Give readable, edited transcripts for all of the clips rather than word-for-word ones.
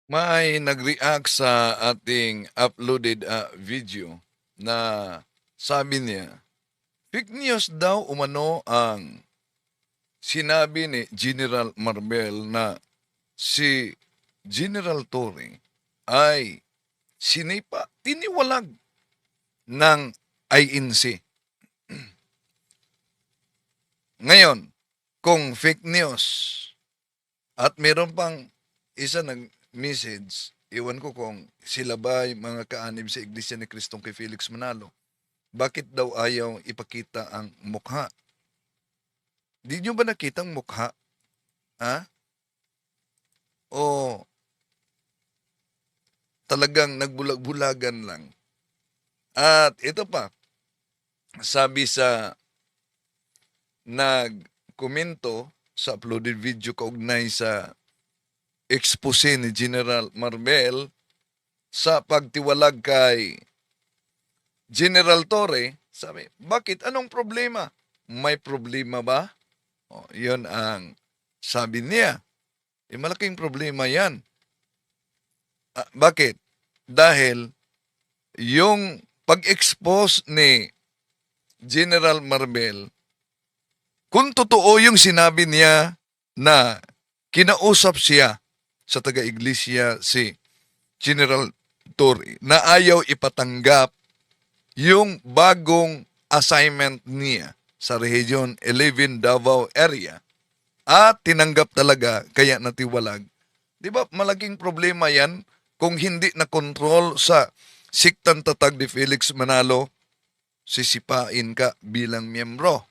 May nag-react sa ating uploaded video na sabi niya, fake news daw umano ang sinabi ni General Marbel na si General Torre ay tiniwalag ng INC. Ngayon, kung fake news at meron pang isa nag-message, iwan ko kung sila ba yung mga kaanib sa Iglesia ni Kristong kay Felix Manalo. Bakit daw ayaw ipakita ang mukha? Di nyo ba nakita ang mukha? Ha? O talagang nagbulag-bulagan lang? At ito pa, sabi sa nagkomento sa uploaded video kaugnay sa expose ni General Marbel sa pagtiwalag kay General Torre, sabi, bakit? Anong problema? May problema ba? O, yun ang sabi niya. Malaking problema yan. Bakit? Dahil yung pag-expose ni General Marbel, kung totoo yung sinabi niya na kinausap siya sa taga-iglesia si General Torre na ayaw ipatanggap yung bagong assignment niya sa Region 11 Davao area at tinanggap talaga kaya natiwalag. Di ba malaking problema yan kung hindi na control sa siktan tatag ni Felix Manalo, sisipain ka bilang miyembro.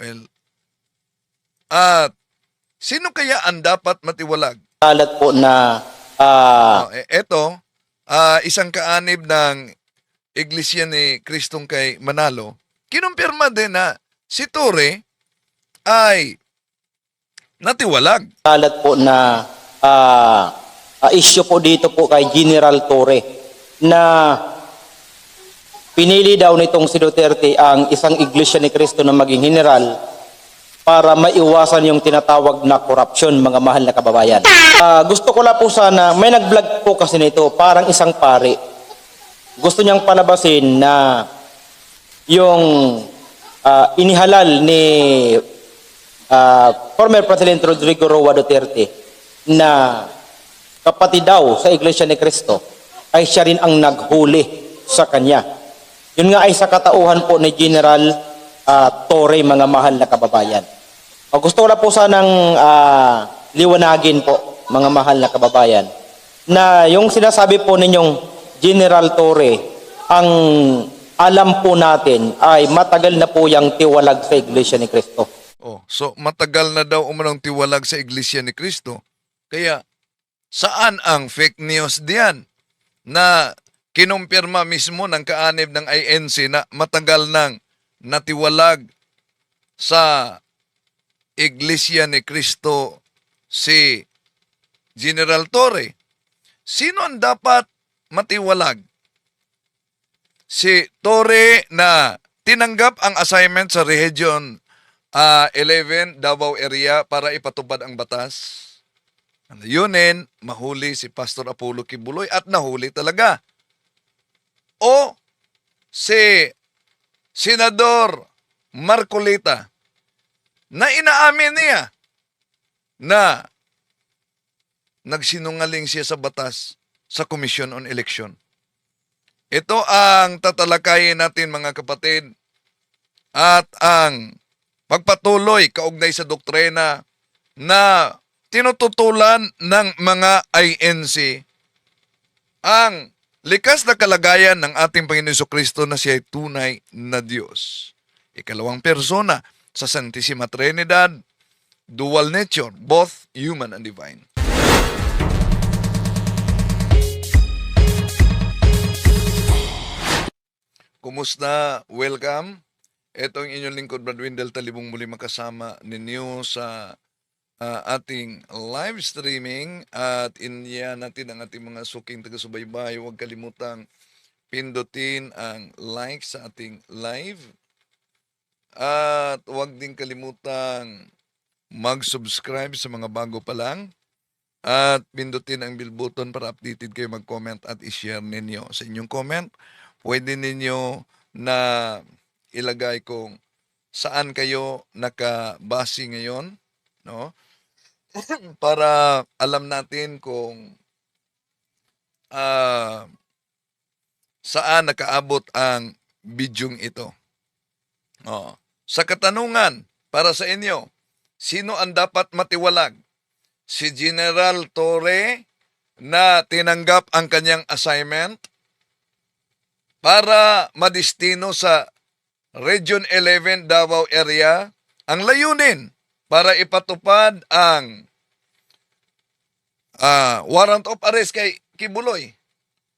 Well, at sino kaya ang dapat matiwalag? Kalat po na Eto, isang kaanib ng Iglesia ni Kristong kay Manalo, kinumpirma din na si Torre ay natiwalag. kalat po na issue po dito po kay General Torre na pinili daw nitong si Duterte ang isang iglesia ni Cristo na maging general para maiwasan yung tinatawag na korupsyon, mga mahal na kababayan. Gusto ko lang po sana, may nag-vlog po kasi nito, parang isang pari. Gusto niyang palabasin na yung inihalal ni former President Rodrigo Roa Duterte na kapatid daw sa Iglesia ni Cristo ay siya rin ang naghuli sa kanya. Yun nga ay sa katauhan po ni General Torre, mga mahal na kababayan. Gusto ko lang po sanang liwanagin po, mga mahal na kababayan, na yung sinasabi po ninyong General Torre, ang alam po natin ay matagal na po yung tiwalag sa Iglesia ni Cristo. So matagal na daw umanong tiwalag sa Iglesia ni Kristo. Kaya saan ang fake news diyan na kinumpirma mismo ng kaanib ng INC na matagal nang natiwalag sa Iglesia ni Kristo si General Torre? Sino ang dapat matiwalag? Si Torre na tinanggap ang assignment sa Region 11 Davao area para ipatupad ang batas. Yunin, mahuli si Pastor Apollo Kibuloy at nahuli talaga. O si Senador Marcolita na inaamin niya na nagsinungaling siya sa batas sa Commission on Election. Ito ang tatalakayin natin, mga kapatid, at ang pagpatuloy kaugnay sa doktrina na tinututulan ng mga INC ang likas na kalagayan ng ating Panginoon Jesucristo na siya ay tunay na Diyos. Ikalawang persona sa Santissima Trinidad, dual nature, both human and divine. Kumusta? Welcome. Ito ang inyong lingkod, Brad Wendell Talibong, muli makasama ninyo sa ating live streaming at inya natin ang ating mga suking taga-subaybay. Huwag kalimutang pindutin ang like sa ating live at huwag din kalimutang mag-subscribe sa mga bago pa lang at pindutin ang bell button para updated kayo mag-comment at i-share ninyo. Sa inyong comment, pwede ninyo na ilagay kung saan kayo nakabase ngayon, no? Para alam natin kung saan nakaabot ang bidyong ito. Sa katanungan, para sa inyo, sino ang dapat matiwalag? Si General Torre na tinanggap ang kanyang assignment para madistino sa Region 11 Davao area, ang layunin para ipatupad ang warrant of arrest kay Kibuloy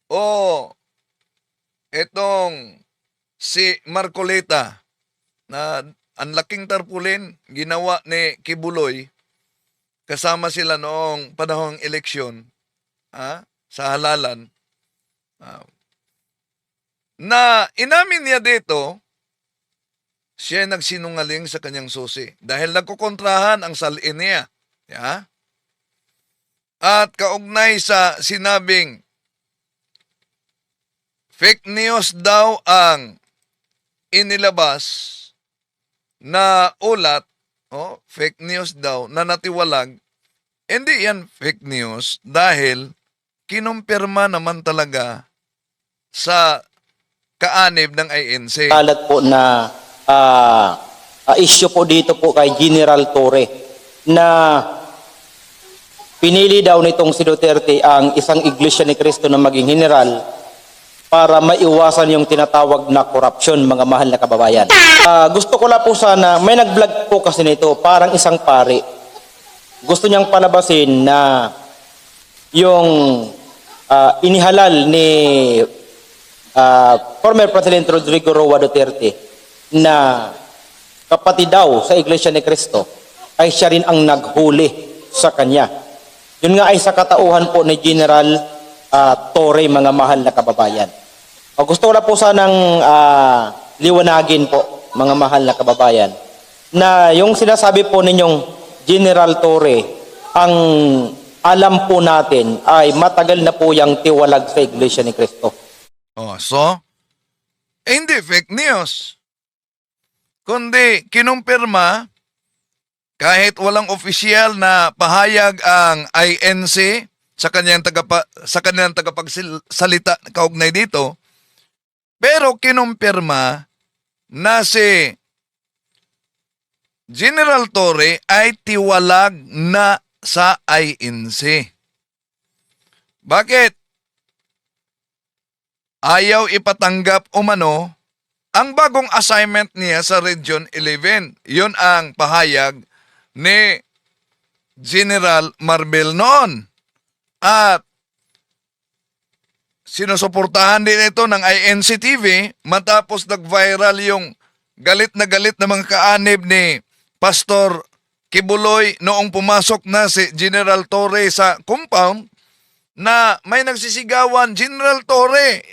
o itong si Marcoleta na ang laking tarpulin ginawa ni Kibuloy, kasama sila noong panahong eleksyon sa halalan, na inamin niya dito, siya nagsinungaling sa kanyang susi dahil nagkukontrahan ang salin niya. At kaugnay sa sinabing fake news daw ang inilabas na ulat, fake news daw na natiwalag, hindi yan fake news dahil kinumpirma naman talaga sa kaanib ng INC. Kalat po na issue po dito po kay General Torre na pinili daw nitong si Duterte ang isang Iglesia ni Cristo na maging general para maiwasan yung tinatawag na korupsyon, mga mahal na kababayan. Gusto ko lang po sana, may nag-vlog po kasi nito, parang isang pari. Gusto niyang palabasin na yung inihalal ni former President Rodrigo Roa Duterte na kapatid daw sa Iglesia ni Cristo ay siya rin ang naghuli sa kanya. Yun nga ay sa katauhan po ni General Torre, mga mahal na kababayan. Gusto ko lang po sanang liwanagin po, mga mahal na kababayan, na yung sinasabi po ninyong General Torre, ang alam po natin ay matagal na po yung tiwalag sa Iglesia ni Cristo. Hindi fake news, kundi kinumpirma kahit walang opisyal na pahayag ang INC sa kanyang tagapagsalita kaugnay dito, pero kinumpirma na si General Torre ay tiwalag na sa INC. Bakit? Ayaw ipatanggap umano ang bagong assignment niya sa Region 11. Yun ang pahayag ni General Marbel noon. At sinusuportahan din ito ng INC TV matapos nag-viral yung galit na mga kaanib ni Pastor Kibuloy noong pumasok na si General Torre sa compound na may nagsisigawan, "General Torre,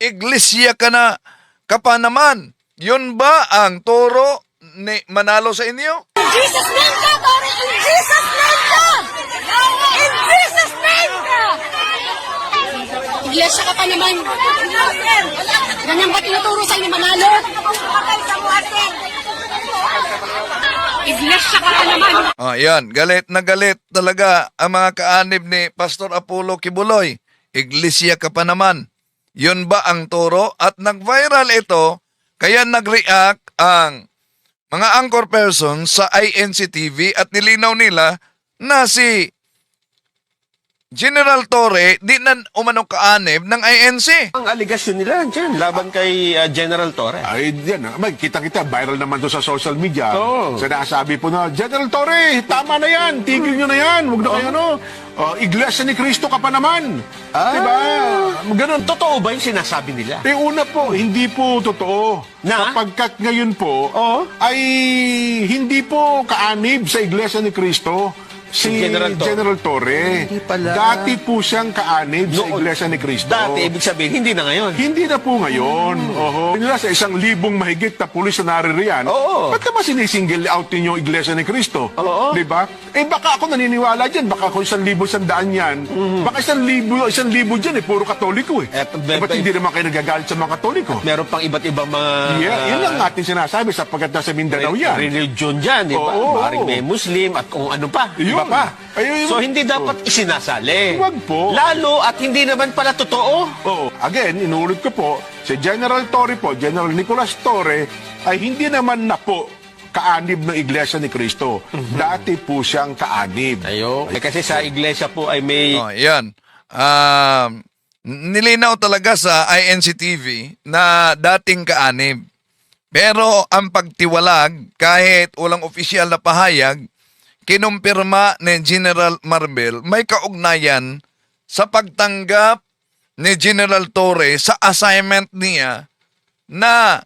iglesia ka pa naman. Yun ba ang turo ni Manalo sa inyo?" In Jesus' name ka, Torre! In Jesus' name ka! In Jesus' name ka! Iglesia ka pa naman. Ganyan ba tinuturo sa inyo, Manalo? Iglesia ka pa naman. Yan. Galit na galit talaga ang mga kaanib ni Pastor Apollo Kibuloy. Iglesia ka pa naman. Yun ba ang turo? At nag-viral ito, kaya nag-react ang mga anchor person sa INC TV at nilinaw nila na si General Torre di na umanong kaanib ng INC. Ang aligasyon nila dyan, laban kay General Torre. Ay, yan. Kita-kita, viral naman to sa social media. Oo. Sinasabi po na, General Torre, tama na yan. Tigil nyo na yan. Huwag na kayo, Iglesia ni Cristo ka pa naman. Diba? Ganun. Totoo ba yung sinasabi nila? Una po, hindi po totoo. Na? Sapagkat ngayon po, Oo. ay hindi po kaanib sa Iglesia ni Cristo Si General General Torre. Torre. Hindi pala. Dati po siyang kaanib sa Noon. Iglesia ni Cristo. Dati, ibig sabihin, hindi na ngayon. Hindi na po ngayon. Oho. Nila sa 1,000 mahigit na pulis na naririyan. Oo. Ba't naman sinisingle out ninyo yung Iglesia ni Cristo? Oo. Di ba? Eh baka ako naniniwala dyan. Baka ako 1,100 yan. Baka 1,000 dyan eh. Puro Katoliko eh. Ba't hindi naman kayo nagagalit sa mga Katoliko? Meron pang iba't ibang mga... Yun lang ating sinasabi sapagkat nasa Mindanao yan. religion dyan, di ba? Oo. Maaaring may Muslim at kung ano pa. Yun. Iba pa. Ayun. So, hindi dapat isinasali. Huwag po. Lalo at hindi naman pala totoo. Oo. Again, inuulit ko po, si General Torre po, General Nicolas Torre, ay hindi naman na po kaanib ng Iglesia ni Cristo. Dati po siyang kaanib. Ayo. Kasi sa iglesia po ay may... Oh, yan. Nilinaw talaga sa INCTV na dating kaanib. Pero ang pagtiwalag, kahit walang opisyal na pahayag, kinumpirma ni General Marbel may kaugnayan sa pagtanggap ni General Torre sa assignment niya na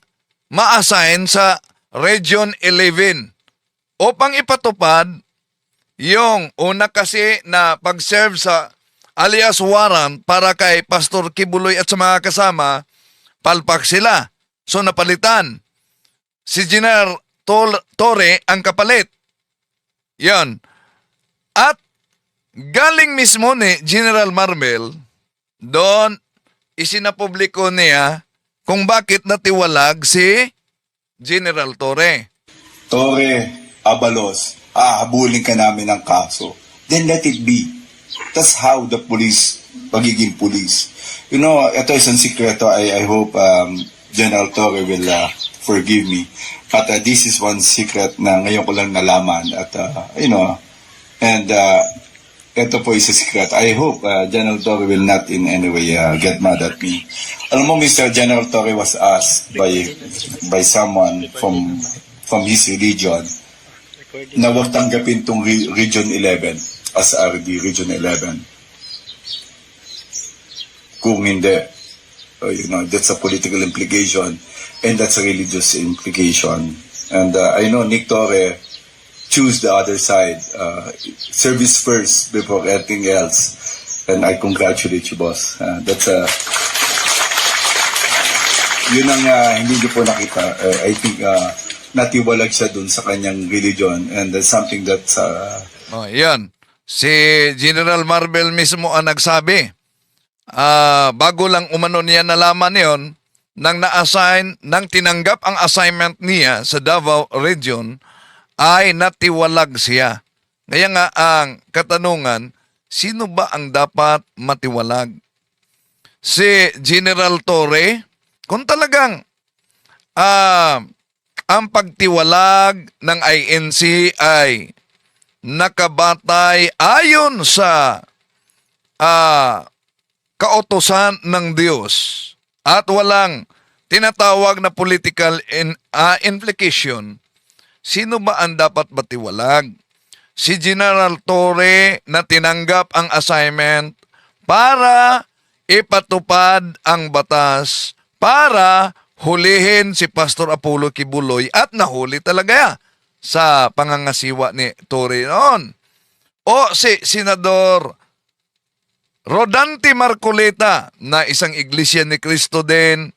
ma-assign sa Region 11 upang ipatupad yung una kasi na pag-serve sa alias warrant para kay Pastor Kibuloy at sa mga kasama, palpak sila. So napalitan. Si General Torre ang kapalit. Yan. At galing mismo ni General Marbel, doon isinapubliko niya kung bakit natiwalag si General Torre. Torre, Abalos, hahabulin ka namin ng kaso. Then let it be. That's how the police, pagiging police. You know, ito isang sikreto. I hope General Torre will forgive me. But this is one secret na ngayon ko lang nalaman. At, and ito po is a secret. I hope General Torre will not in any way get mad at me. Alam mo, Mr. General Torre was asked by someone from his religion na huwag tanggapin itong Region 11 as RD, Region 11. Kung hindi, that's a political implication and that's a religious implication. And I know Nick Torre choose the other side. Service first before anything else. And I congratulate you, boss. That's yun ang hindi niyo po nakita. I think natiwalag siya dun sa kanyang religion and that's something that's... Oh, yan. Si General Marbel mismo ang nagsabi. Bago lang umano niya nalaman yon, nang na-assign, nang tinanggap ang assignment niya sa Davao Region, ay natiwalag siya. Kaya nga ang katanungan, sino ba ang dapat matiwalag? Si General Torre? Kung talagang ang pagtiwalag ng INC ay nakabatay ayon sa kautosan ng Diyos at walang tinatawag na political implication, sino ba ang dapat matiwalag? Si General Torre na tinanggap ang assignment para ipatupad ang batas para hulihin si Pastor Apollo Kibuloy at nahuli talaga sa pangangasiwa ni Torre noon. O si Senador Rodante Marcoleta na isang iglesia ni Cristo din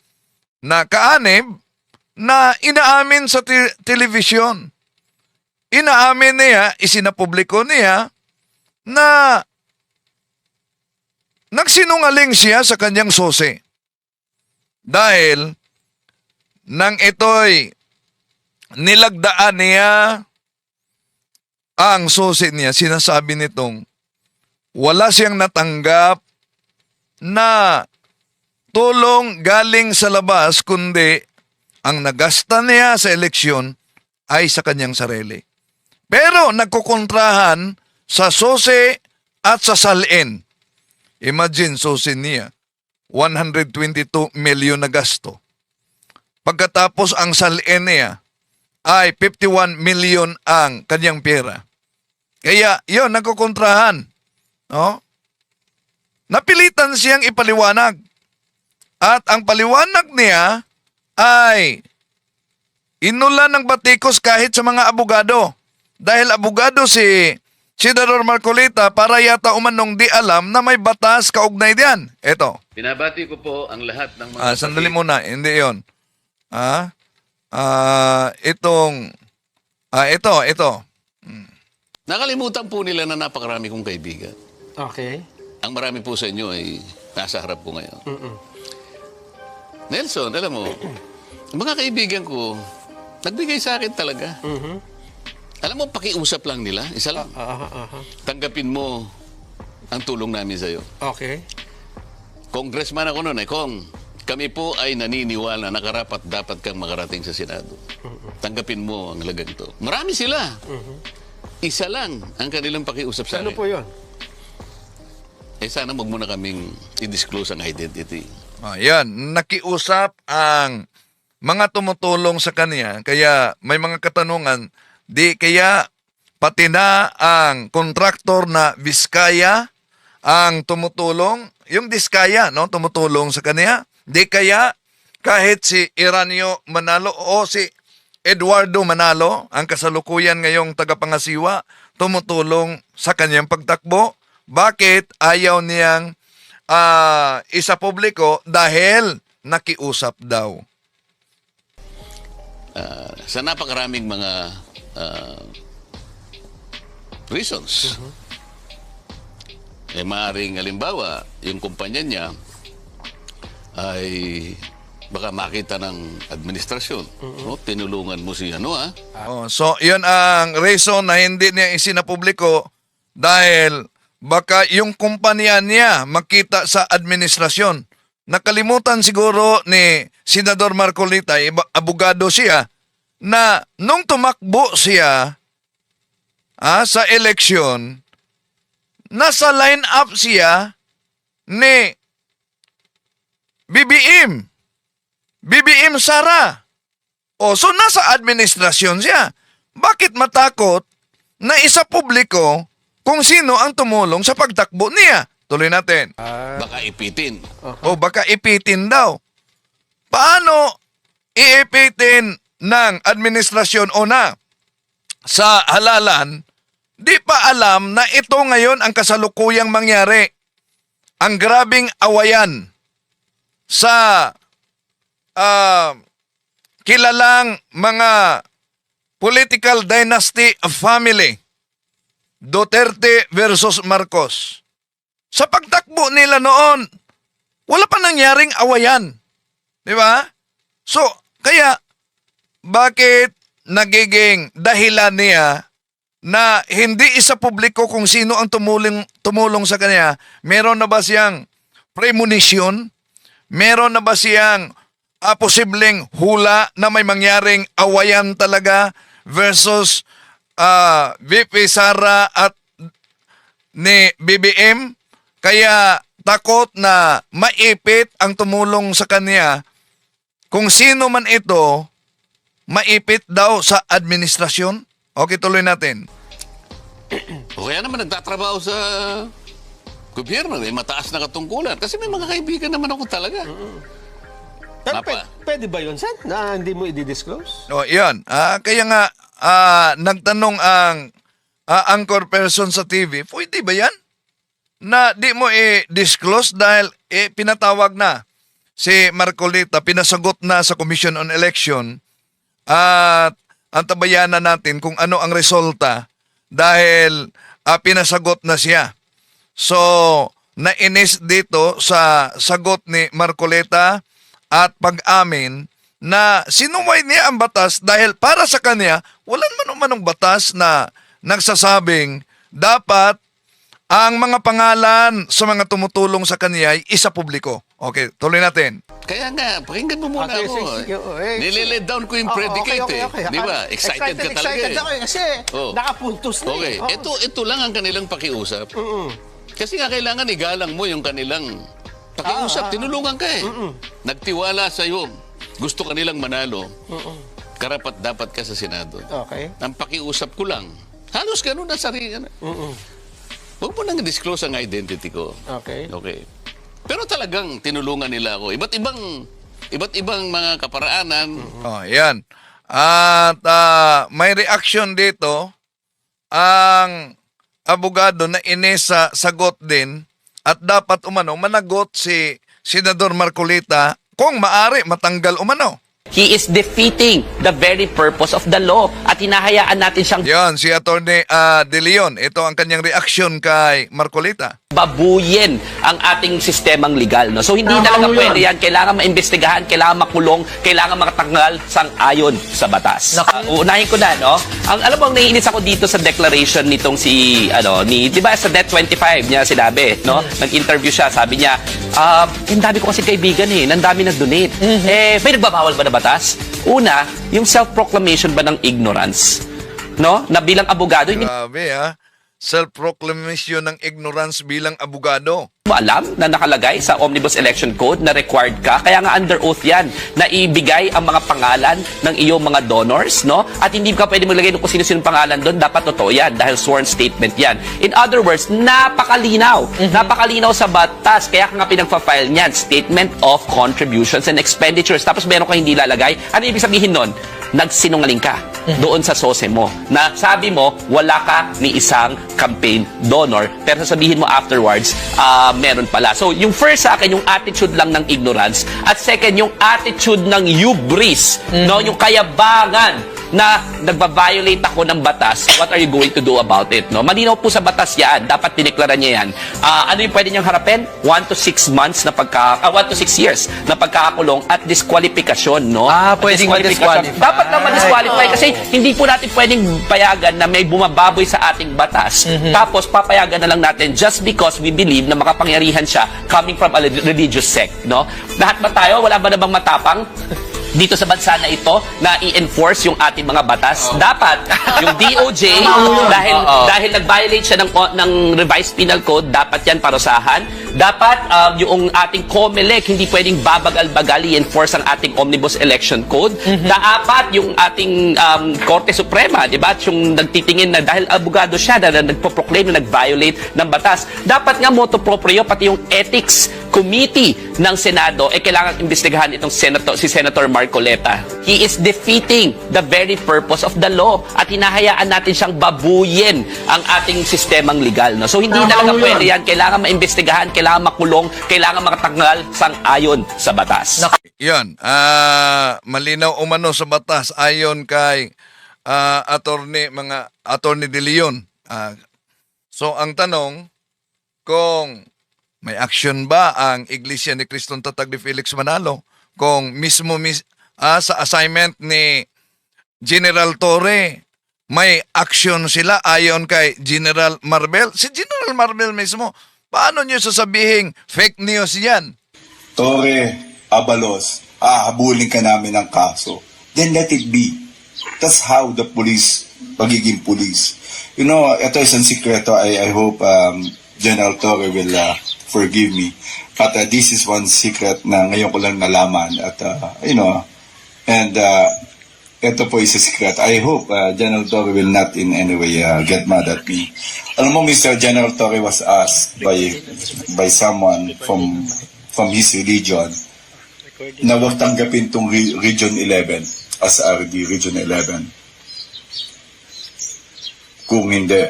na kaanib na inaamin sa television. Inaamin niya, isinapubliko niya na nagsinungaling siya sa kanyang susi. Dahil nang ito'y nilagdaan niya ang susi niya, sinasabi nitong wala siyang natanggap na tulong galing sa labas, kundi ang nagasta niya sa eleksyon ay sa kanyang sarili. Pero nagkukontrahan sa susi at sa salin. Imagine, susi niya, 122 million na gasto. Pagkatapos ang salin niya ay 51 million ang kanyang pera. Kaya yun, nagkukontrahan. No? Napilitan siyang ipaliwanag. At ang paliwanag niya ay inulan ng batikos kahit sa mga abogado. Dahil abogado si Senador Marcolita para yata umanong di alam na may batas kaugnay diyan. Ito. Binabati ko po ang lahat ng mga Sandali kapatid. muna, hindi 'yon. Ito. Nakalimutan po nila na napakarami kong kaibigan. Okay. Ang marami po sa inyo ay nasa harap ko ngayon. Nelson, alam mo, mga kaibigan ko, nagbigay sa akin talaga. Alam mo, pakiusap lang nila, isa lang. Tanggapin mo ang tulong namin sa'yo. Okay. Congressman ako noon, Kong. Kami po ay naniniwala na karapat dapat kang makarating sa Senado. Tanggapin mo ang lagang to. Marami sila. Isa lang ang kanilang pakiusap sa Ano akin. po yun? Sana wag mo na kaming i-disclose ang identity. Yan, nakiusap ang mga tumutulong sa kanya, kaya may mga katanungan, di kaya pati na ang kontraktor na Vizcaya ang tumutulong, yung Vizcaya, no, tumutulong sa kanya, di kaya kahit si Iranio Manalo o si Eduardo Manalo, ang kasalukuyan ngayong tagapangasiwa, tumutulong sa kanyang pagtakbo. Bakit ayaw niyang isa publiko? Dahil nakiusap daw. Sa napakaraming mga reasons. Maaaring halimbawa, yung kumpanya niya ay baka makita ng administrasyon. No? Tinulungan mo si So, yun ang reason na hindi niya isinapubliko dahil baka yung kumpanya niya makita sa administrasyon. Nakalimutan siguro ni Senador Marcolita, abogado siya, na nung tumakbo siya sa eleksyon, nasa line-up siya ni BBM Sara. So nasa administrasyon siya. Bakit matakot na isa publiko kung sino ang tumulong sa pagtakbo niya? Tuloy natin. baka ipitin. O baka ipitin daw. Paano iipitin ng administrasyon o na sa halalan? Di pa alam na ito ngayon ang kasalukuyang mangyari. Ang grabing awayan sa kilalang mga political dynasty of family. Duterte versus Marcos. Sa pagtakbo nila noon, wala pa nangyaring awayan. Di ba? So, kaya, bakit nagiging dahilan niya na hindi isa publiko kung sino ang tumulong sa kanya? Meron na ba siyang premonition? Meron na ba siyang posibleng hula na may mangyaring awayan talaga versus VP Sara at ni BBM? Kaya takot na maipit ang tumulong sa kanya. Kung sino man ito, maipit daw sa administrasyon. Okay, tuloy natin. O kaya naman nagtatrabaho sa gobyerno, mataas na katungkulan. Kasi may mga kaibigan naman ako talaga. Pero Mapa. pwede ba yun, Sen? Na hindi mo i-disclose? Yan. Kaya nga, nagtanong ang anchor person sa TV, pwede ba yan? Na di mo i-disclose dahil pinatawag na si Marcolita, pinasagot na sa Commission on Election at antabayanan natin kung ano ang resulta dahil pinasagot na siya. So, nainis dito sa sagot ni Marcolita at pag-amin na sinuway niya ang batas dahil para sa kanya, walang manong batas na nagsasabing dapat ang mga pangalan sa mga tumutulong sa kanya ay isa publiko. Okay, tuloy natin. Kaya nga, pakinggan mo muna Okay, ako. sige. Nililid down ko yung predicate Di ba? Excited ka talaga Excited ako kasi Oh. nakapuntos na Okay, Oo. ito lang ang kanilang pakiusap. Kasi nga kailangan igalang mo yung kanilang pakiusap. Tinulungan ka Nagtiwala sa'yo. Gusto kanilang manalo. Karapat dapat ka sa Senado. Okay. Ang pakiusap ko lang, halos ganun na sarili. Huwag mo nang disclose ang identity ko. Okay. Okay. Pero talagang tinulungan nila ako. Iba't ibang mga kaparaanan. Yan. At may reaction dito ang abogado na inesa sagot din at dapat umano managot si Senador Marcolita kung maari matanggal umano. He is defeating the very purpose of the law at hinahayaan natin siyang Yan, si Atty. De Leon. Ito ang kanyang reaksyon kay Marcolita. babuyin ang ating sistemang legal. No? So hindi talaga pwede yan. Kailangan maimbestigahan, kailangan makulong, kailangan makatanggal sang-ayon sa batas. Uunahin ko na, no? Alam mo, ang naiinis ako dito sa declaration nitong di ba sa Net 25 niya sinabi, no? Nag-interview siya, sabi niya, ang dami ko kasi kaibigan ang dami nag-donate. May nagbabawal ba na batas? Una, yung self-proclamation ba ng ignorance? No? Na bilang abogado, hindi Grabe self-proclamation ng ignorance bilang abogado. mo alam na nakalagay sa Omnibus Election Code na required ka. Kaya nga under oath yan na ibigay ang mga pangalan ng iyong mga donors, no? At hindi ka pwede maglagay ng kung sino-sino pangalan doon. Dapat totoo yan dahil sworn statement yan. In other words, napakalinaw. Napakalinaw sa batas. Kaya ka nga pinagpa-file niyan. Statement of contributions and expenditures. Tapos meron ka hindi lalagay. Ano ibig sabihin nun? Nagsinungaling ka doon sa sose mo na sabi mo wala ka ni isang campaign donor pero sasabihin mo afterwards meron pala. So yung first sa akin yung attitude lang ng ignorance at second yung attitude ng hubris, no, yung kayabangan na nagba-violate ako ng batas. What are you going to do about it? No? Malinaw po sa batas yan. Dapat dineklara niya yan. Ano yung pwede niyang harapin? 1 to 6 months na 1 to 6 years na pagkakakulong at disqualifikasyon, no? Pwedeng ma-disqualify. Dapat na ma-disqualify kasi hindi po natin pwedeng payagan na may bumababoy sa ating batas. Tapos papayagan na lang natin just because we believe na makapangyarihan siya coming from a religious sect, no? Lahat ba tayo? Wala ba namang matapang dito sa bansa na ito na i-enforce yung ating mga batas? Dapat yung DOJ dahil nag-violate siya ng revised penal code, dapat yan parusahan. Dapat yung ating COMELEC hindi pwedeng babagal-bagal i-enforce ang ating Omnibus Election Code. Dapat yung ating Korte Suprema, di ba? Yung nagtitingin na dahil abogado siya na nagpo-proclaim na nag-violate ng batas. Dapat nga motu proprio pati yung Ethics Committee ng Senado kailangan imbestigahan itong si Senator Marcoleta. He is defeating the very purpose of the law at hinahayaan natin siyang babuyin ang ating sistemang legal. No? So hindi talaga pwede yan. Kailangan maimbestigahan, kailangan makulong, kailangan makatanggal sang-ayon sa batas. Yan, malinaw umano sa batas ayon kay Attorney De Leon. So ang tanong, kung may action ba ang Iglesia ni Cristong Tatag ni Felix Manalo kung mismo sa assignment ni General Torre may action sila ayon kay General Marbel? Si General Marbel mismo, paano nyo sasabihin fake news yan? Torre, Abalos, habulin ka namin ng kaso. Then let it be. That's how the police, pagiging police. You know, ito isang sikreto. I hope General Torre will forgive me. But this is one secret na ngayon ko lang nalaman. At, and ito po is a secret. I hope General Torre will not in any way get mad at me. Alam mo, Mr. General Torre was asked by someone from his religion na huwag tanggapin itong Region 11 as RD, Region 11. Kung hindi,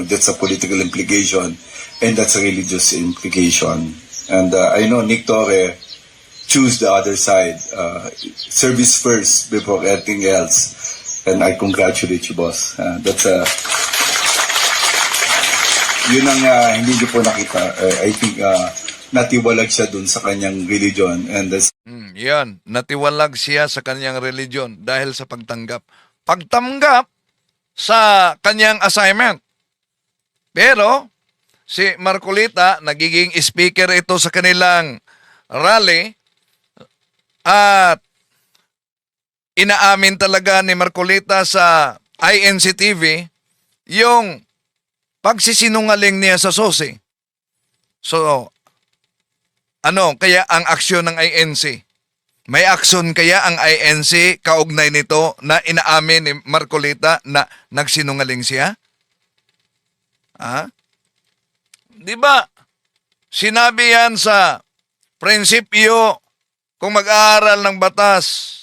that's a political implication and that's a religious implication. And I know Nick Torre choose the other side. Service first before anything else. And I congratulate you, boss. That's yun ang hindi niyo po nakita. I think natiwalag siya dun sa kanyang religion. And that's Yan, natiwalag siya sa kanyang religion dahil sa pagtanggap. Pagtanggap sa kanyang assignment. Pero, si Marcolita, nagiging speaker ito sa kanilang rally at inaamin talaga ni Marcolita sa INC TV yung pagsisinungaling niya sa SOSI. So, kaya ang aksyon ng INC? May aksyon kaya ang INC kaugnay nito na inaamin ni Marcolita na nagsinungaling siya? Di ba? Sinabi yan sa prinsipyo kung mag-aaral ng batas.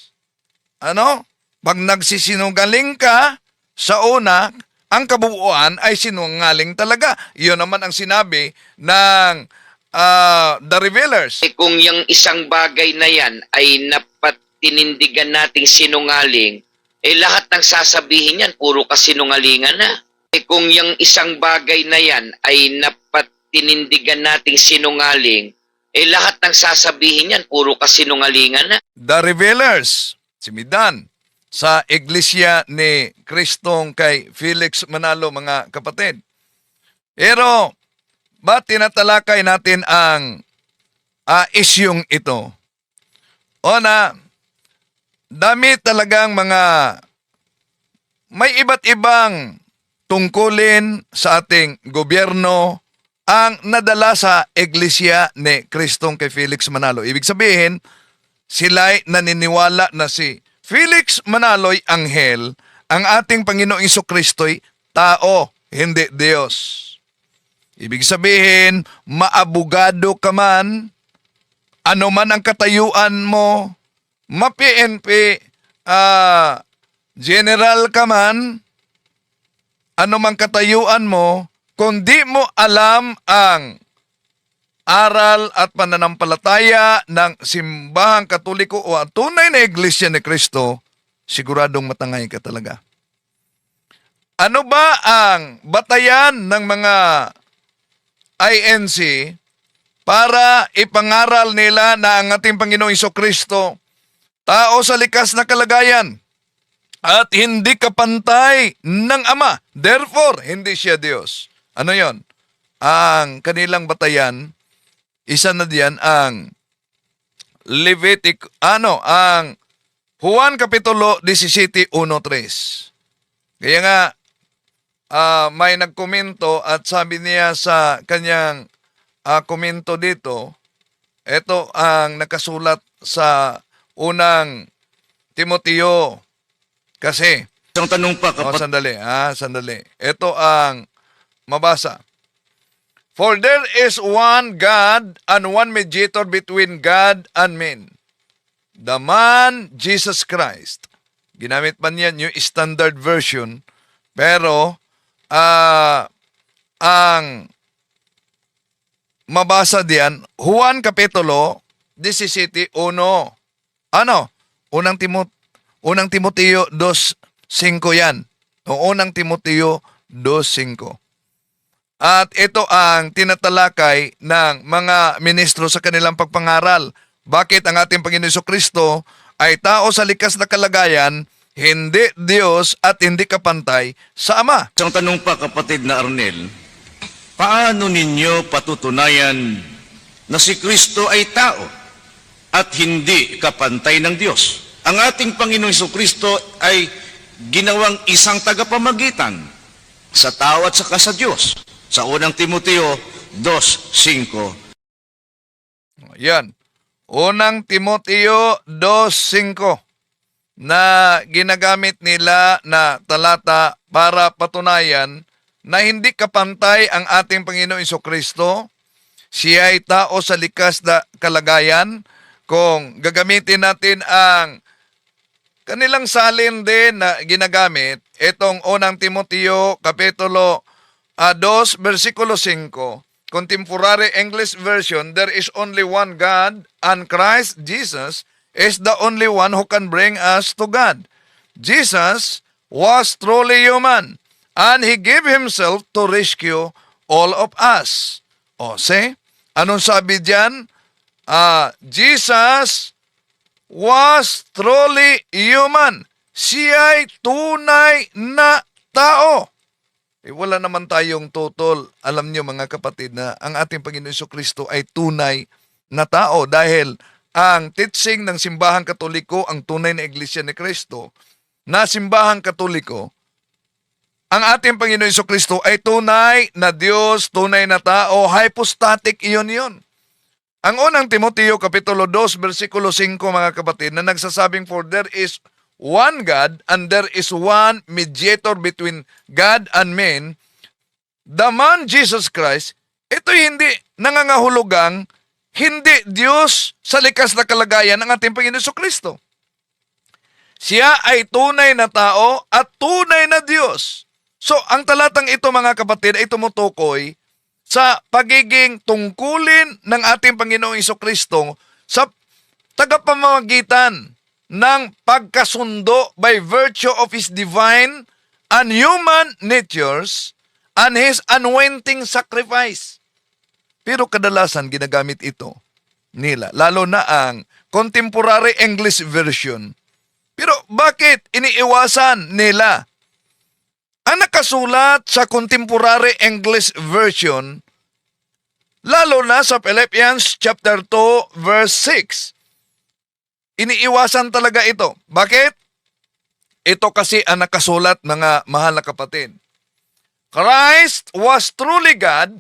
Pag nagsisinungaling ka sa una, ang kabuuan ay sinungaling talaga. Iyon naman ang sinabi ng The Revealers. Kung yung isang bagay na yan ay napatinindigan nating sinungaling, lahat ng sasabihin yan, puro kasinungalingan na. Kung yung isang bagay na yan ay napatinindigan nating sinungaling, lahat ng sasabihin yan, puro kasinungalingan na. The Revealers, si Midan, sa Iglesia ni Kristong kay Felix Manalo, mga kapatid. Pero, ba't tinatalakay natin ang isyung ito? Una, dami talagang may iba't ibang tungkulin sa ating gobyerno ang nadala sa Iglesia ni Kristong kay Felix Manalo. Ibig sabihin, sila'y naniniwala na si Felix Manalo'y anghel, ang ating Panginoong Jesucristo'y tao, hindi Diyos. Ibig sabihin, maabogado ka man, ano man ang katayuan mo, ma-PNP, general ka man, ano mang katayuan mo, kung di mo alam ang aral at pananampalataya ng simbahang katoliko o ang tunay na Iglesia ni Kristo, siguradong matangay ka talaga. Ano ba ang batayan ng mga INC para ipangaral nila na ang ating Panginoong Jesucristo, tao sa likas na kalagayan, at hindi kapantay ng Ama, therefore, hindi siya Diyos. Ano yon? Ang kanilang batayan, isa na diyan ang ang Juan Kapitulo 17:1-3. Kaya nga, may nagkomento at sabi niya sa kanyang komento dito, ito ang nakasulat sa unang Timoteo. Kasi, Isang tanong pa, sandali. Ito ang mabasa. For there is one God and one mediator between God and men, the man Jesus Christ. Ginamit pa niya New Standard Version, pero ang mabasa diyan, Juan Kapitulo 17:1. Unang Timoteo 2:5 yan. O unang Timoteo 2:5. At ito ang tinatalakay ng mga ministro sa kanilang pagpangaral. Bakit ang ating Panginoon Jesucristo ay tao sa likas na kalagayan, hindi Diyos at hindi kapantay sa Ama? Isang tanong pa, kapatid na Arnel, paano ninyo patutunayan na si Kristo ay tao at hindi kapantay ng Diyos? Ang ating Panginoong Jesucristo ay ginawang isang tagapamagitan sa tao at saka sa Diyos. Sa unang Timoteo 2:5. Yan. Unang Timoteo 2:5 na ginagamit nila na talata para patunayan na hindi kapantay ang ating Panginoong Jesucristo. Siya ay tao sa likas na kalagayan. Kung gagamitin natin ang kanilang salin din na ginagamit, itong unang Timoteo Kapitulo 2, versikulo 5, Contemporary English Version, there is only one God, and Christ Jesus is the only one who can bring us to God. Jesus was truly human, and He gave Himself to rescue all of us. O, see? Anong sabi diyan? Jesus was truly human. Siya ay tunay na tao. Wala naman tayong tutol. Alam niyo mga kapatid na ang ating Panginoon Jesucristo ay tunay na tao dahil ang teaching ng simbahang katoliko, ang tunay na Iglesia ni Kristo, na simbahang katoliko, ang ating Panginoon Jesucristo ay tunay na Diyos, tunay na tao, hypostatic iyon. Ang unang Timoteo Kapitulo 2, versikulo 5 mga kapatid na nagsasabing, for there is one God, and there is one mediator between God and men, the man Jesus Christ. Ito hindi nangangahulugang hindi Diyos sa likas na kalagayan ng ating Panginoon Jesucristo. Siya ay tunay na tao at tunay na Diyos. So, ang talatang ito mga kapatid ay tumutukoy sa pagiging tungkulin ng ating Panginoong Jesucristo sa tagapamamagitan ng pagkasundo by virtue of His divine and human natures and His anointing sacrifice. Pero kadalasan ginagamit ito nila, lalo na ang contemporary English version. Pero bakit iniiwasan nila? Ang nakasulat sa contemporary English version, lalo na sa Philippians chapter 2 verse 6, iniiwasan talaga ito. Bakit? Ito kasi ang nakasulat, mga mahal na kapatid. Christ was truly God,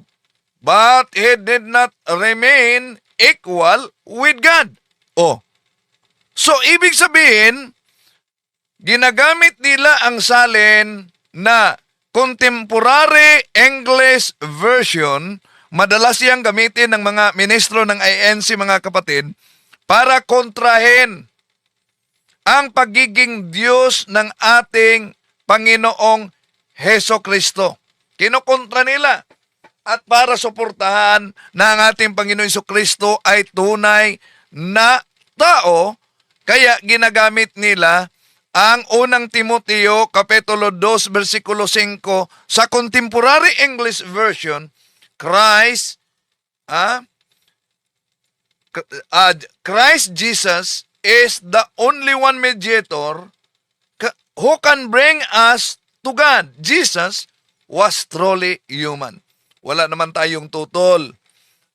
but He did not remain equal with God. Oh. So, ibig sabihin, ginagamit nila ang salin na contemporary English version, madalas siyang gamitin ng mga ministro ng INC, mga kapatid, para kontrahin ang pagiging Diyos ng ating Panginoong Heso Kristo. Kinukontra nila. At para suportahan na ang ating Panginoong Heso Kristo ay tunay na tao, kaya ginagamit nila ang unang Timoteo Kapitulo 2 versikulo 5 sa contemporary English version. Christ Jesus is the only one mediator who can bring us to God. Jesus was truly human. Wala naman tayong tutol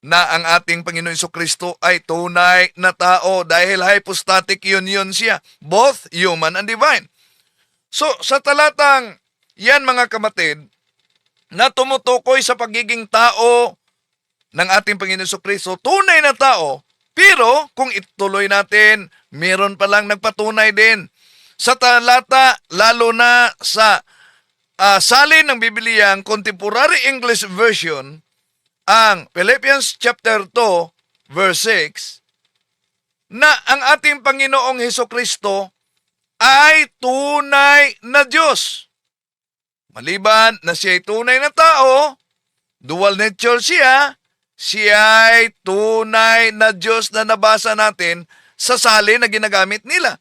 na ang ating Panginoon Jesucristo ay tunay na tao dahil hypostatic union siya, both human and divine. So, sa talatang yan mga kapatid, na tumutukoy sa pagiging tao ng ating Panginoon Jesucristo, tunay na tao, pero kung ituloy natin, meron palang nagpatunay din. Sa talata, lalo na sa salin ng Biblia, ang contemporary English version, ang Philippians chapter 2 verse 6, na ang ating Panginoong Hesukristo ay tunay na Diyos. Maliban na siya ay tunay na tao, dual nature siya, siya ay tunay na Diyos na nabasa natin sa salin na ginagamit nila.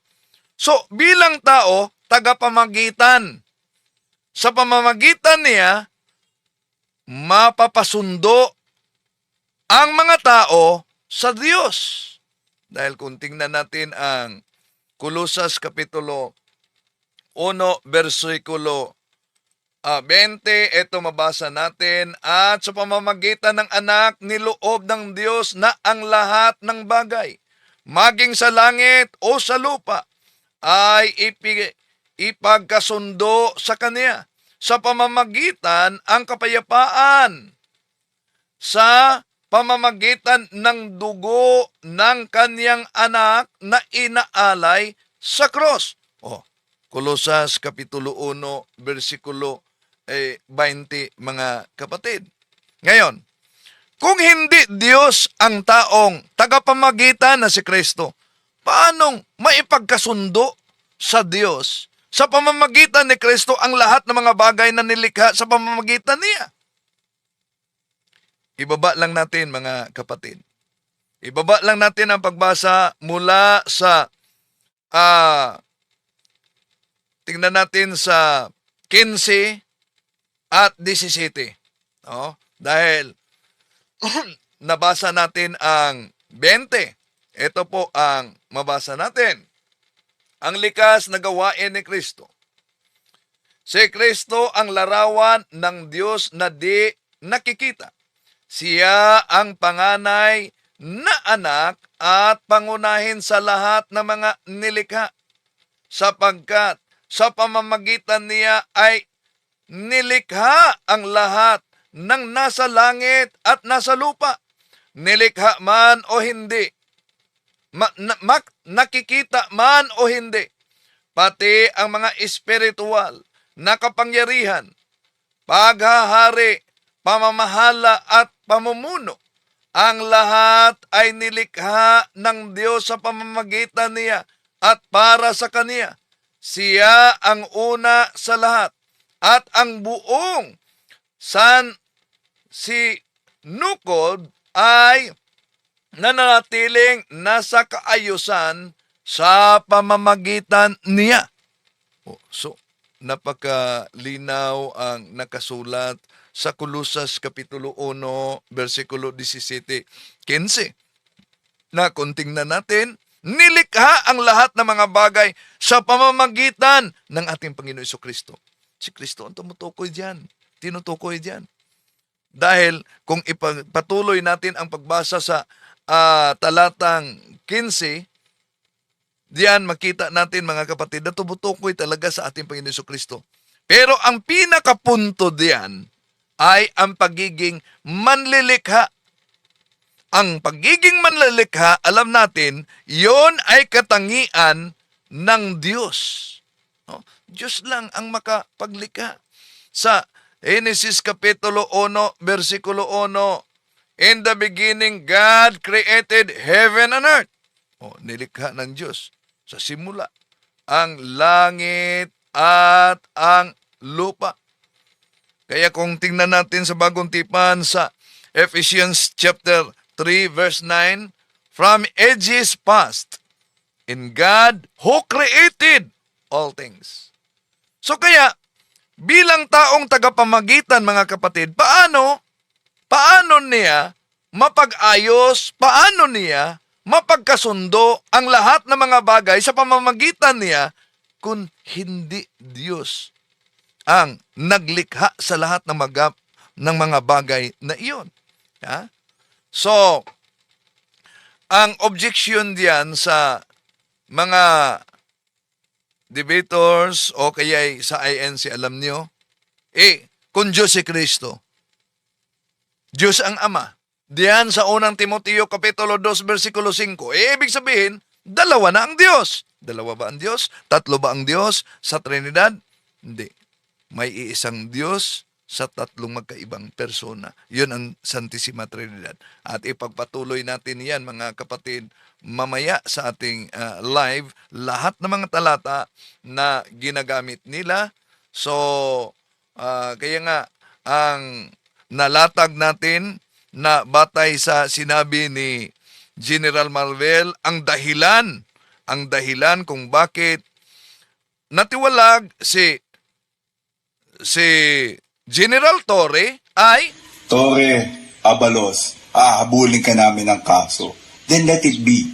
So, bilang tao, tagapamagitan. Sa pamamagitan niya, mapapasundo ang mga tao sa Diyos. Dahil kung tingnan natin ang Kolosas Kapitulo 1, versikulo 20, ito mabasa natin, at sa pamamagitan ng anak, niloob ng Diyos na ang lahat ng bagay, maging sa langit o sa lupa, ay ipagkasundo sa Kanya sa pamamagitan ang kapayapaan, sa pamamagitan ng dugo ng Kanyang anak na inaalay sa cross. Kolosas Kapitulo 1, versikulo 20, mga kapatid. Ngayon, kung hindi Diyos ang taong tagapamagitan na si Kristo, paanong maipagkasundo sa Diyos sa pamamagitan ni Kristo ang lahat ng mga bagay na nilikha sa pamamagitan niya? Ibaba lang natin, mga kapatid. Ibaba lang natin ang pagbasa mula sa tingnan natin sa 15 at 17. Dahil nabasa natin ang 20. Ito po ang mabasa natin. Ang likas na gawain ni Kristo. Si Kristo ang larawan ng Diyos na di nakikita. Siya ang panganay na anak at pangunahin sa lahat ng mga nilikha, sapagkat sa pamamagitan niya ay nilikha ang lahat ng nasa langit at nasa lupa. Nilikha man o hindi, nakikita man o hindi, pati ang mga espiritual na kapangyarihan, paghahari, pamamahala at pamumuno, ang lahat ay nilikha ng Diyos sa pamamagitan niya at para sa Kaniya. Siya ang una sa lahat, at ang buong San Sinukod ay nananatiling nasa kaayusan sa pamamagitan niya. So, napakalinaw ang nakasulat sa Kolosas Kapitulo 1, versikulo 17, 15. Na kung tingnan natin, nilikha ang lahat ng mga bagay sa pamamagitan ng ating Panginoon Jesucristo. Si Kristo ang tumutukoy diyan, tinutukoy diyan. Dahil kung ipatuloy natin ang pagbasa sa talatang 15, diyan makita natin mga kapatid na tumutukoy talaga sa ating Panginoon Jesucristo. Pero ang pinakapunto diyan ay ang pagiging manlilikha. Ang pagiging manlilikha, alam natin, yon ay katangian ng Diyos. No? Diyos lang ang makapaglikha. Sa Genesis Kapitulo 1, versikulo 1, in the beginning, God created heaven and earth. Nilikha ng Diyos sa simula ang langit at ang lupa. Kaya kung tingnan natin sa Bagong Tipan sa Ephesians chapter 3 verse 9, from ages past, in God who created all things. So kaya, bilang taong tagapamagitan mga kapatid, paano niya mapag-ayos, paano niya mapagkasundo ang lahat ng mga bagay sa pamamagitan niya kung hindi Diyos ang naglikha sa lahat ng mga bagay na iyon. Ha? So, ang objection diyan sa mga debaters o kaya sa INC, alam niyo, kung Diyos si Kristo, Diyos ang Ama, diyan sa unang Timoteo Kapitulo 2, versikulo 5, ibig sabihin, dalawa na ang Diyos. Dalawa ba ang Diyos? Tatlo ba ang Diyos sa Trinidad? Hindi. May iisang Diyos sa tatlong magkaibang persona. Yun ang Santissima Trinidad. At ipagpatuloy natin yan, mga kapatid, mamaya sa ating live, lahat ng mga talata na ginagamit nila. So, kaya nga, ang nalatag natin na batay sa sinabi ni General Marvel, ang dahilan kung bakit natiwalag si General Torre ay Torre, Abalos, hahabulin ka namin ng kaso. Then let it be.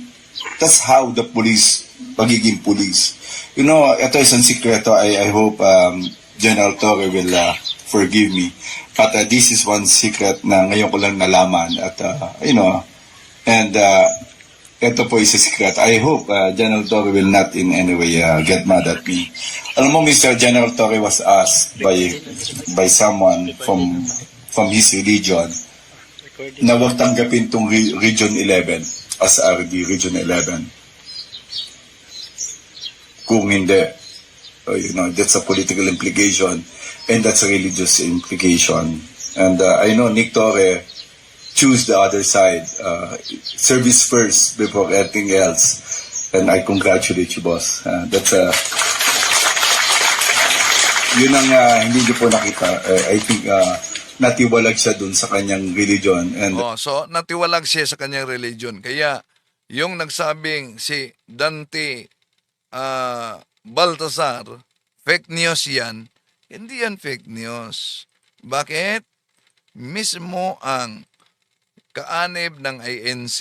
That's how the police, pagiging police. You know, ito isang sikreto. I hope General Torre will forgive me. But this is one secret na ngayon ko lang nalaman. At, and ito po is a secret. I hope General Torre will not in any way get mad at me. Alam mo, Mr. General Torre was asked by someone from his religion na huwag tanggapin itong Region 11 as RD, Region 11. Kung hindi, that's a political implication and that's a religious implication. And I know Nick Torre choose the other side. Service first before anything else. And I congratulate you, boss. That's yun ang hindi niyo po nakita. I think natiwalag siya dun sa kanyang religion. And so natiwalag siya sa kanyang religion. Kaya yung nagsabing si Dante Baltasar, fake news yan. Hindi yan fake news. Bakit? Mismo ang kaanib ng INC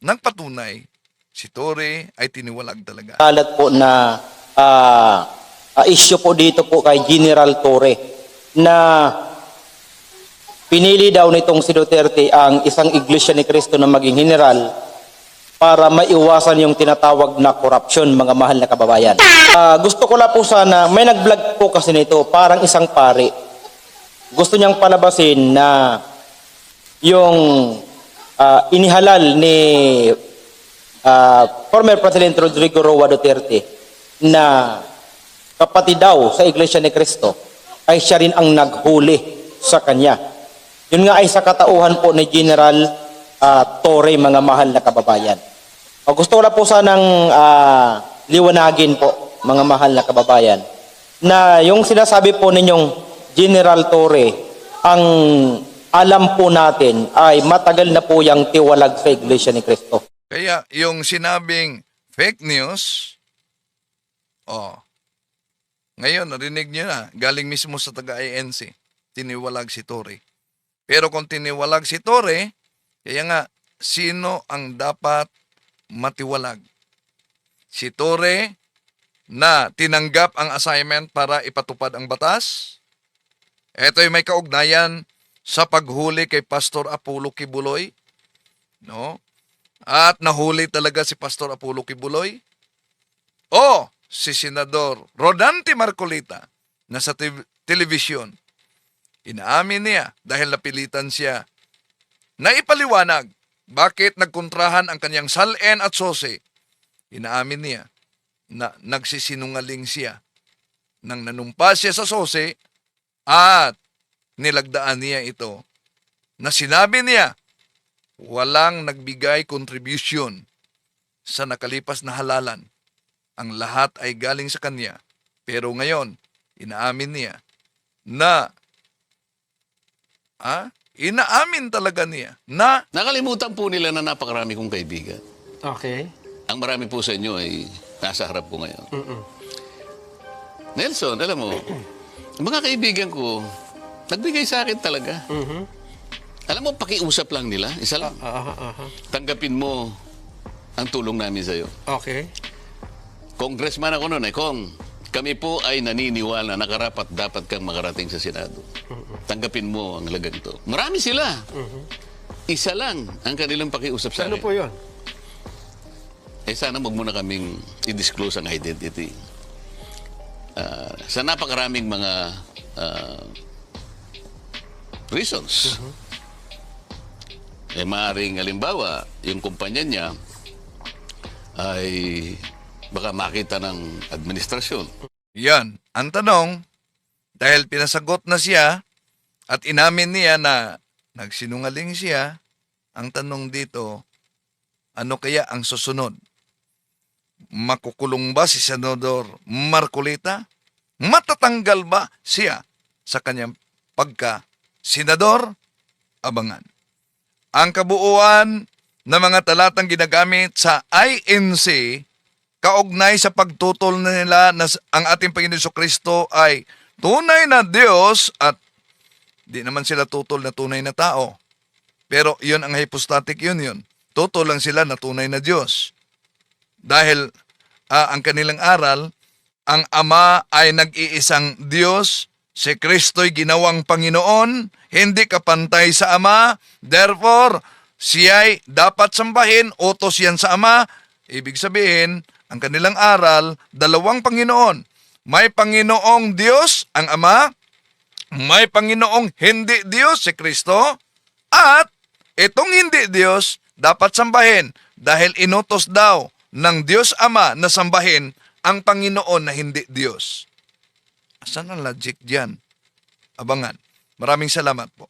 nagpatunay si Torre ay tiniwalag talaga. Kalat po na issue po dito po kay General Torre na pinili daw nitong si Duterte ang isang Iglesia ni Cristo na maging general para maiwasan yung tinatawag na korupsyon, mga mahal na kababayan. Gusto ko lang po sana, may nag-vlog po kasi nito, parang isang pari. Gusto niyang palabasin na yung inihalal ni former President Rodrigo Roa Duterte na kapatid daw sa Iglesia ni Cristo ay siya rin ang naghuli sa kanya. Yun nga ay sa katauhan po ni General Torre, mga mahal na kababayan. Gusto ko lang po sanang liwanagin po, mga mahal na kababayan, na yung sinasabi po ninyong General Torre, ang alam po natin ay matagal na po yung tiwalag sa Iglesia ni Cristo. Kaya yung sinabing fake news, ngayon narinig nyo na, galing mismo sa taga-INC, tiniwalag si Torre. Pero kung tiniwalag si Torre, kaya nga, sino ang dapat matiwalag? Si Torre na tinanggap ang assignment para ipatupad ang batas? Ito'y may kaugnayan sa paghuli kay Pastor Apollo Kibuloy, no? At nahuli talaga si Pastor Apollo Kibuloy? O si Senador Rodante Marcolita na sa television, inaamin niya dahil napilitan siya na ipaliwanag bakit nagkontrahan ang kanyang salin at sose. Inaamin niya na nagsisinungaling siya nang nanumpa siya sa sose at nilagdaan niya ito na sinabi niya walang nagbigay contribution sa nakalipas na halalan. Ang lahat ay galing sa kanya. Pero ngayon, inaamin niya na inaamin talaga niya na Nakalimutan po nila na napakarami kong kaibigan. Okay. Ang marami po sa inyo ay nasa harap ko ngayon. Nelson, alam mo, mga kaibigan ko, nagbigay sa akin talaga. Alam mo, pakiusap lang nila, isa lang. Tanggapin mo ang tulong namin sa'yo. Okay. Congressman ako noon Kong, kami po ay naniniwala na karapat dapat kang makarating sa Senado. Tanggapin mo ang halagang ito. Marami sila. Isa lang ang kanilang pakiusap sa Ano akin. po yun? Sana wag mo na kaming i-disclose ang identity. Sa napakaraming mga reasons. Maaaring halimbawa, yung kumpanya niya ay baka makita ng administrasyon. yan. Ang tanong, dahil pinasagot na siya at inamin niya na nagsinungaling siya, ang tanong dito, ano kaya ang susunod? Makukulong ba si Senador Marcolita? Matatanggal ba siya sa kanyang pagka-senador? Abangan. Ang kabuuan ng mga talatang ginagamit sa INC kaugnay sa pagtutol nila na ang ating Panginoon Jesucristo ay tunay na Diyos at di naman sila tutol na tunay na tao. Pero yun ang hypostatic union. Tutol lang sila na tunay na Diyos. Dahil ang kanilang aral, ang Ama ay nag-iisang Diyos, si Kristo'y ginawang Panginoon, hindi kapantay sa Ama, therefore, siya'y dapat sambahin, utos yan sa Ama. Ibig sabihin, ang kanilang aral, dalawang Panginoon. May Panginoong Diyos, ang Ama, may Panginoong hindi Diyos, si Kristo, at itong hindi Diyos, dapat sambahin dahil inutos daw ng Diyos Ama na sambahin ang Panginoon na hindi Diyos. Asan ang logic diyan? Abangan. Maraming salamat po.